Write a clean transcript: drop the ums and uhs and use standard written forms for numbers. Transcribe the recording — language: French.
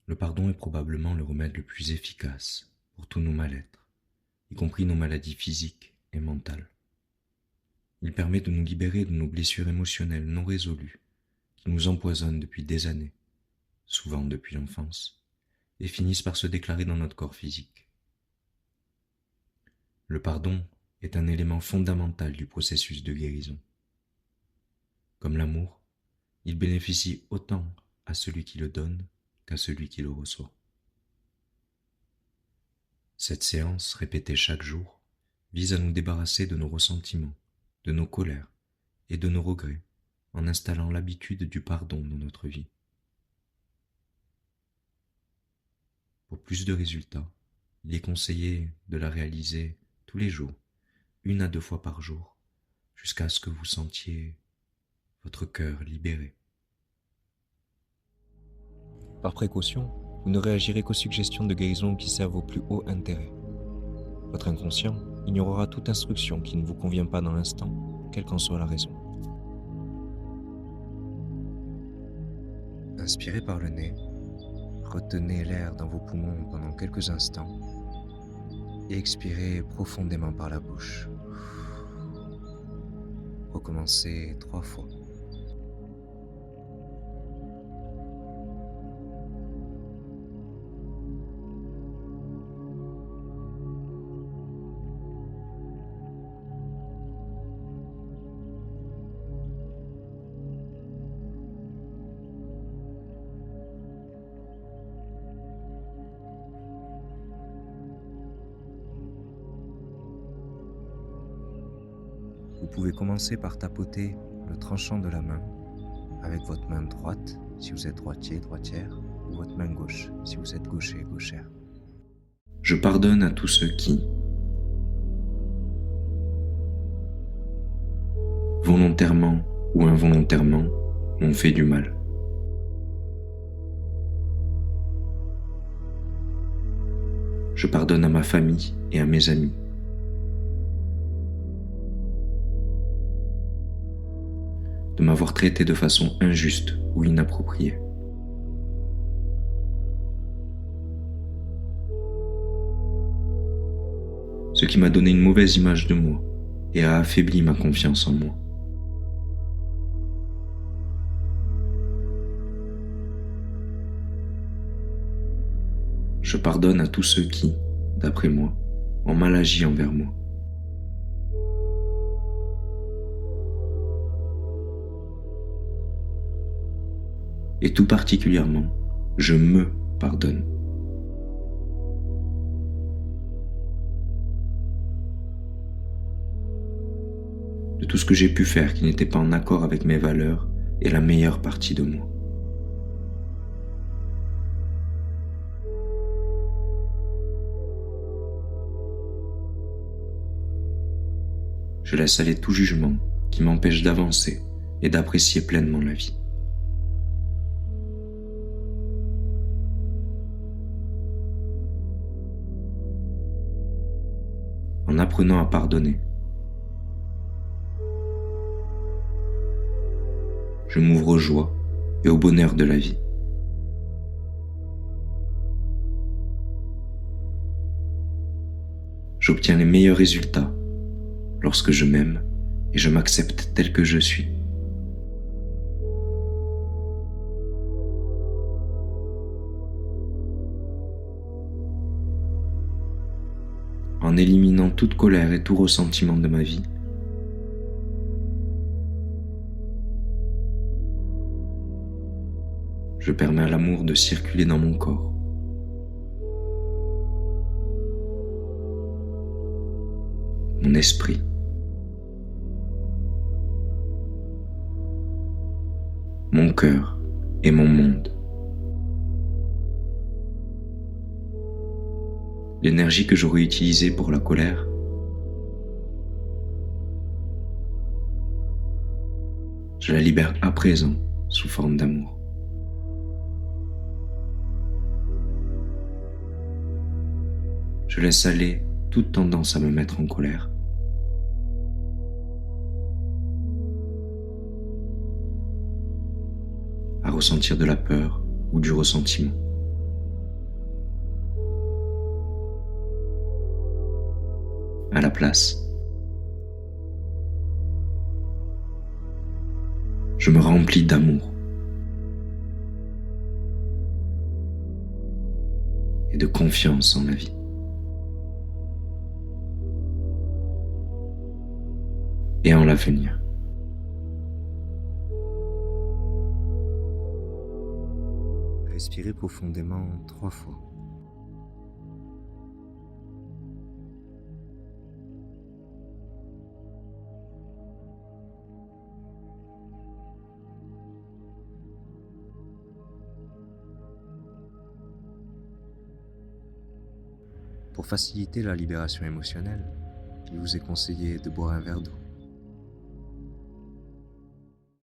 Le pardon est probablement le remède le plus efficace pour tous nos mal-être, y compris nos maladies physiques et mentales. Il permet de nous libérer de nos blessures émotionnelles non résolues qui nous empoisonnent depuis des années, souvent depuis l'enfance, et finissent par se déclarer dans notre corps physique. Le pardon est un élément fondamental du processus de guérison. Comme l'amour, il bénéficie autant à celui qui le donne qu'à celui qui le reçoit. Cette séance, répétée chaque jour, vise à nous débarrasser de nos ressentiments, de nos colères et de nos regrets, en installant l'habitude du pardon dans notre vie. Pour plus de résultats, il est conseillé de la réaliser tous les jours, 1 à 2 fois par jour, jusqu'à ce que vous sentiez votre cœur libéré. Par précaution, vous ne réagirez qu'aux suggestions de guérison qui servent au plus haut intérêt. Votre inconscient ignorera toute instruction qui ne vous convient pas dans l'instant, quelle qu'en soit la raison. Inspirez par le nez, retenez l'air dans vos poumons pendant quelques instants et expirez profondément par la bouche. Recommencez 3 fois. Vous pouvez commencer par tapoter le tranchant de la main avec votre main droite si vous êtes droitier, droitière, ou votre main gauche si vous êtes gaucher, gauchère. Je pardonne à tous ceux qui, volontairement ou involontairement, m'ont fait du mal. Je pardonne à ma famille et à mes amis. De m'avoir traité de façon injuste ou inappropriée. Ce qui m'a donné une mauvaise image de moi et a affaibli ma confiance en moi. Je pardonne à tous ceux qui, d'après moi, ont mal agi envers moi. Et tout particulièrement, je me pardonne. De tout ce que j'ai pu faire qui n'était pas en accord avec mes valeurs et la meilleure partie de moi. Je laisse aller tout jugement qui m'empêche d'avancer et d'apprécier pleinement la vie. En apprenant à pardonner, je m'ouvre aux joies et au bonheur de la vie. J'obtiens les meilleurs résultats lorsque je m'aime et je m'accepte tel que je suis. En éliminant toute colère et tout ressentiment de ma vie, je permets à l'amour de circuler dans mon corps. Mon esprit. Mon cœur et mon monde. L'énergie que j'aurais utilisée pour la colère, je la libère à présent sous forme d'amour. Je laisse aller toute tendance à me mettre en colère. À ressentir de la peur ou du ressentiment. à la place. Je me remplis d'amour et de confiance en la vie. Et en l'avenir. Respirez profondément 3 fois. Pour faciliter la libération émotionnelle, il vous est conseillé de boire un verre d'eau.